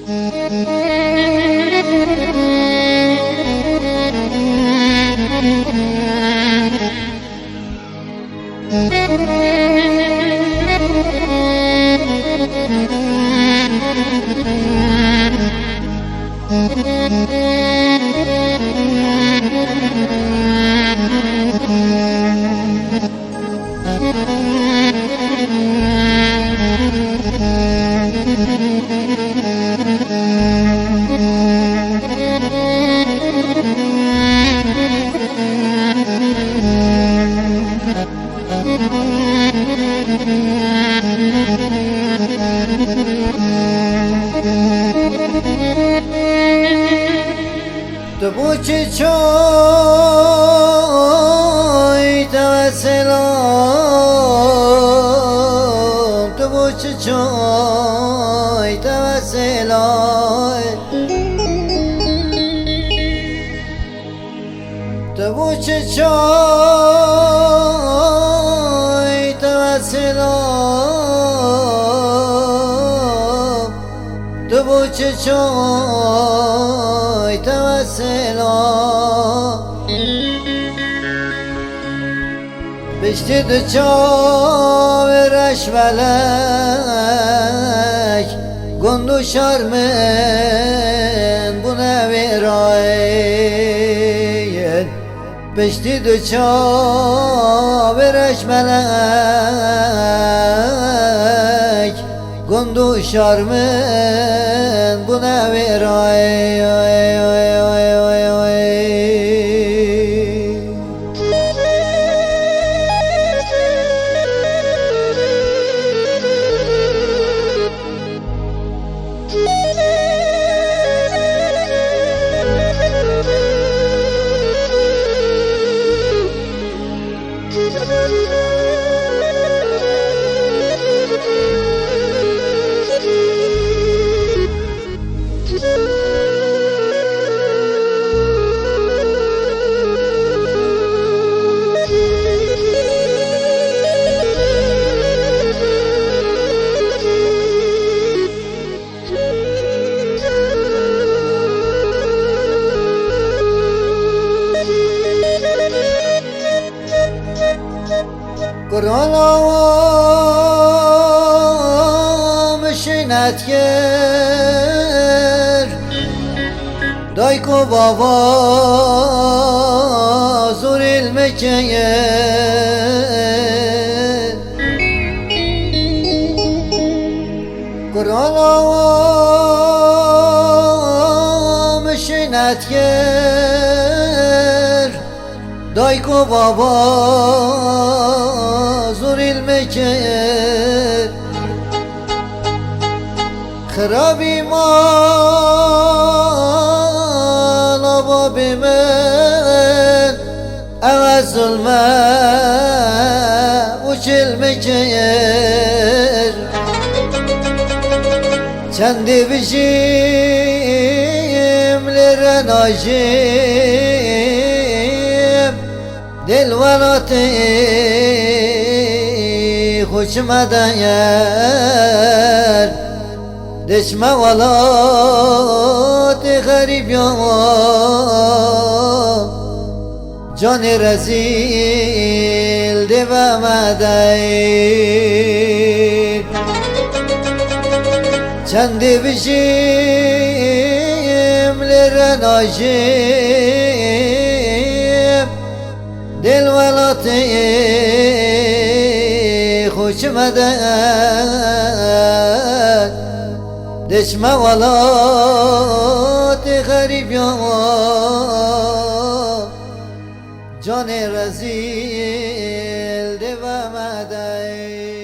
تو بوچه چای توسلام، تو بوچه چای توسلام، تو بوچه چای توسلام، تو بوچه چای توسلام، بشتی دو چاورش ولک گندو شرمن بو نویراین، بشتی دو چاورش ولک گندو شرمن بو نویراین. قرآن مشینت گر دایکو بابا زور المکه قرآن مشینت گر دایکو بابا زور المکه خرابی مال آباب من عوض ظلمه و چلمکه چندی بشیم لرناجیم دل ولاتی خوش مدایر دشمه ولاتی غریب یا جان رزیل دو مدایر چندی بشیم لرناجیم دل ولاتی خوش مدن دشمه ولاتی غریب یا جان رزیل دو مدن.